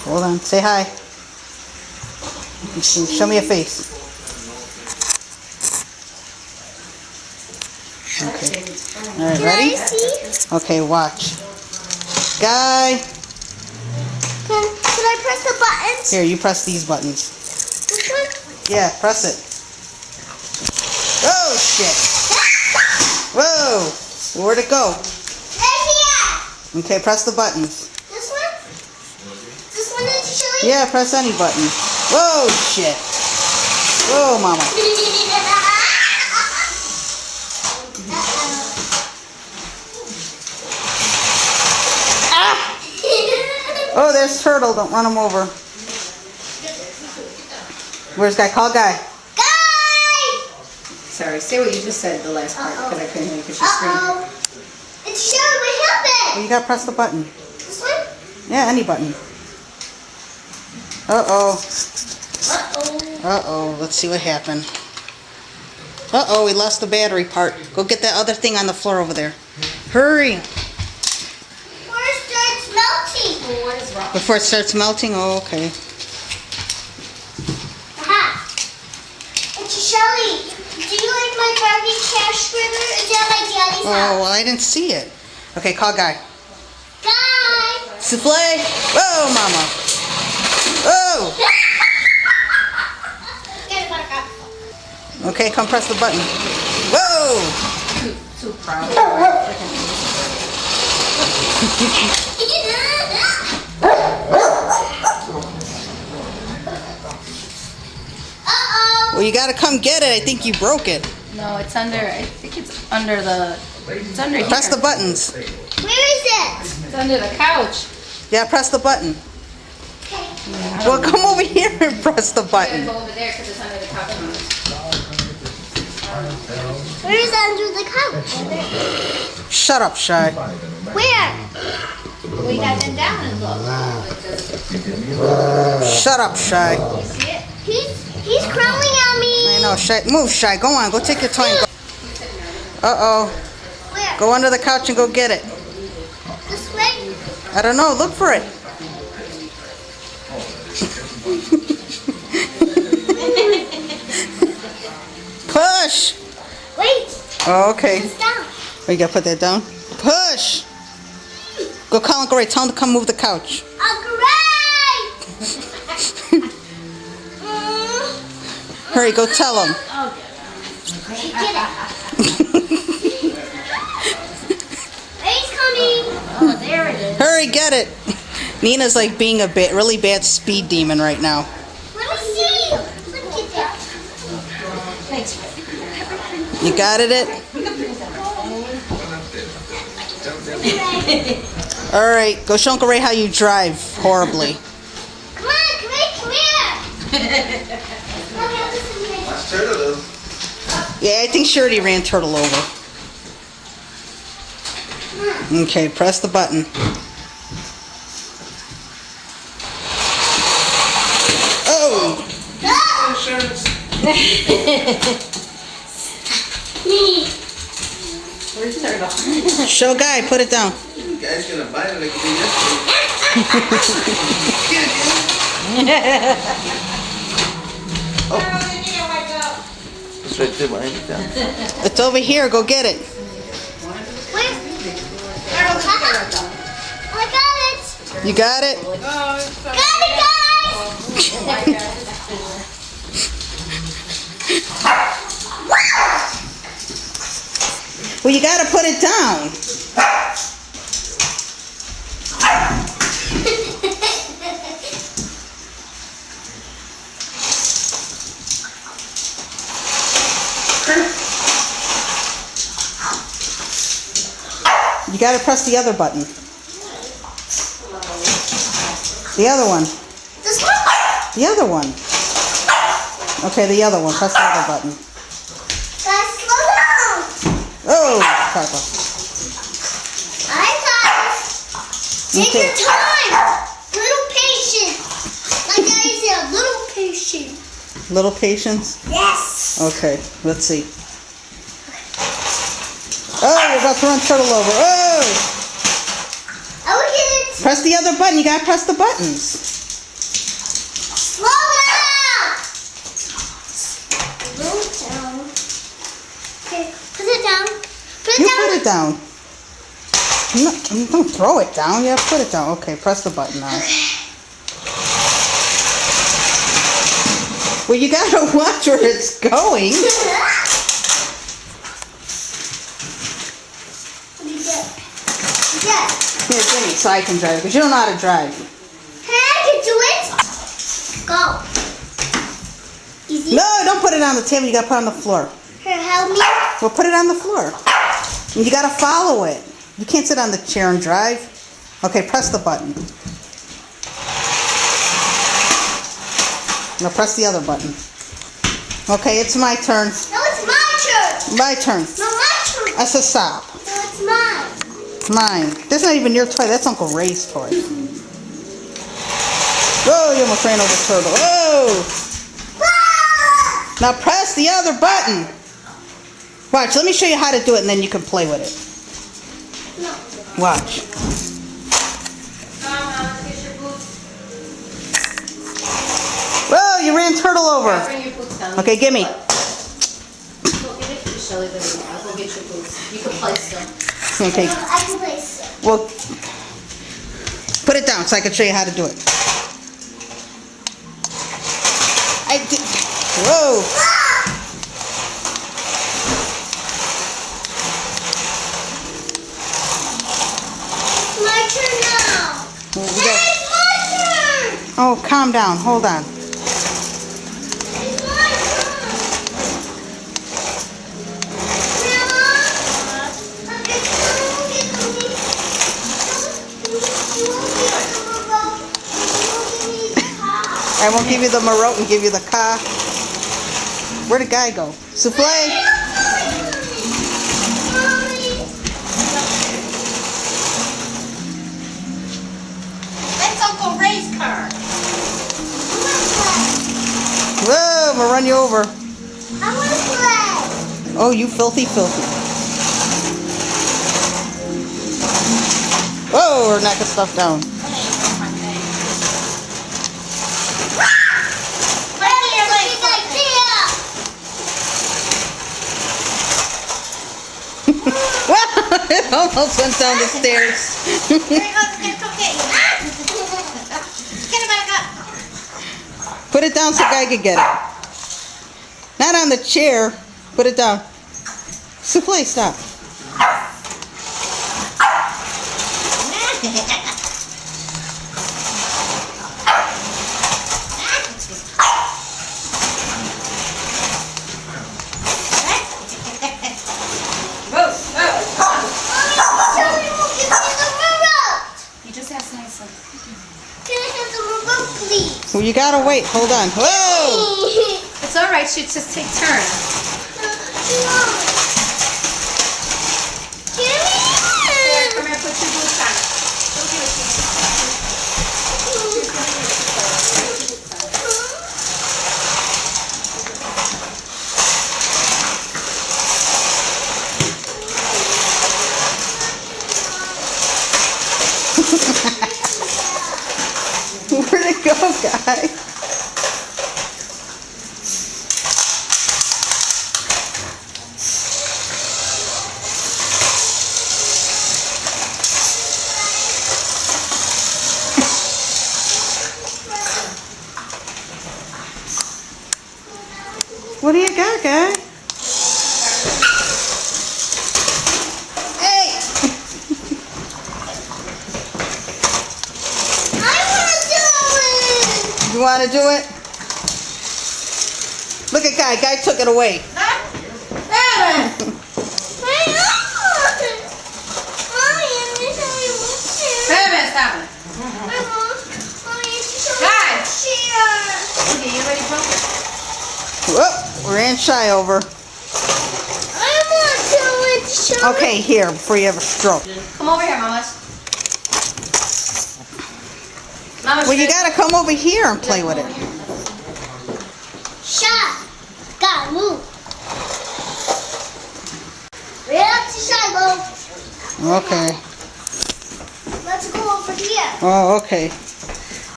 Hold on. Say hi. Show me a face. Okay. Alright, ready? Okay, watch. Guy. Can I press the buttons? Here, you press these buttons. This one? Yeah, press it. Oh, shit. Whoa. Where'd it go? Right here. Okay, press the buttons. This one? This one is chili? Yeah, press any button. Whoa, shit. Whoa, mama. Oh, there's Turtle. Don't run him over. Where's Guy? Call Guy. Guy! Sorry, say what you just said the last part because I couldn't hear you because you screamed. It's showing what happened. Well, you gotta press the button. This one? Yeah, any button. Uh-oh. Uh-oh. Uh-oh. Let's see what happened. Uh-oh, we lost the battery part. Go get that other thing on the floor over there. Hurry. Before it starts melting. Well, what is wrong? Before it starts melting? Oh, okay. Aha. It's Shelly. Do you like my Barbie cash river? Is that my daddy's Oh, house? well, I didn't see it. Okay, call Guy. Guy! Souffle. Whoa, mama. Whoa. Get it, Buttercup. Okay, come press the button. Whoa. Too proud. Uh-oh. Well, you gotta come get it. I think you broke it. No, it's under. I think it's under the. It's under here. Press the buttons. Where is it? It's under the couch. Yeah, press the button. Okay. Well, come over here and press the You button. gotta go over there because it's under the couch. Where is it under the couch? Shut up, Shy. Where? We got them down and look. Shut up, Shy. You see it? He's crawling at me. I know, Shy. Move, Shy. Go on. Go take your toy and go. Uh-oh. Where? Go under the couch and go get it. This way? I don't know. Look for it. Push. Wait. Oh, okay. It's down. Oh, you gotta put that down. Push. Go call Uncle Ray. Tell him to come move the couch. Uncle Ray! Hurry, go tell him. Get it. Ray's coming. Oh, there it is. Hurry, get it. Nina's like being a really bad speed demon right now. Let me see. Look at that. Thanks. You got it? All right, go show Uncle Ray how you drive horribly. Come on, Ray, come here. Watch Turtle. Yeah, I think she already ran Turtle over. Okay, press the button. Oh! Where's Turtle? Show Guy, put it down. You guys gonna bite it like you did yesterday. It's right there behind you. It's over here, go get it. Where? I got it. You got it? Got it, guys. Well, you gotta put it down. You gotta press the other button. The other one. This one? The other one. Okay, the other one. Press the other button. Guys, slow down. Oh, Papa. I got it. Take Okay. your time. Little patience. Like I said, little patience. Little patience. Yes. Okay, let's see. Oh, you're about to run Turtle over. Oh! I will get it. Press the other button. You gotta press the buttons. it down. No, don't throw it down. Yeah, put it down. Okay, press the button now. Well, you gotta watch where it's going. What do you get? Here, give me so I can drive, because you don't know how to drive. Hey, I can do it. Go. Easy. No, don't put it on the table. You gotta put it on the floor. Here, help me. Well, put it on the floor. And you gotta follow it. You can't sit on the chair and drive. Okay, press the button. Now press the other button. Okay, it's my turn. No, it's my turn. My turn. No, my turn. I said stop. No, it's mine. Mine. That's not even your toy. That's Uncle Ray's toy. Whoa, you almost ran over Turtle. Whoa! Ah! Now press the other button. Watch, let me show you how to do it and then you can play with it. No. Watch. Whoa, you ran Turtle over. Bring your boots down. Okay, gimme. Go give it to Shelly. I'll go get your boots. You can play still. Okay, I can play still. well, put it down so I can show you how to do it. Whoa. My turn now. Well, we Hey, got- it's my turn. Oh, calm down. Hold on. It's my turn. Grandma, it's you won't give me the car. I won't give you the remote and give you the car. Where'd the guy go? Souffle? That's Uncle Ray's car. Whoa, I'm gonna run you over. I want to play. Oh, you filthy. Whoa, we're knocking stuff down. It almost went down the stairs. Put it down so Guy can get it. Not on the chair. Put it down. Souffle, stop. Well, you gotta wait. Hold on. Whoa! It's all right. Should just take turns. Here, come here. Put your boots on. Go give it to Where'd it go, Guy? What do you got, Guy? Hey! You want to do it? Look at Guy. Guy took it away. Stop it. Okay, you already broke it. Whoop, ran Shy over. Okay, here, before you have a stroke. Come over here, Mamas. Mama, Well, you gotta come over here and play with it. Shy, gotta move. Relax, Shy, go. Okay. Let's go over here. Oh, okay.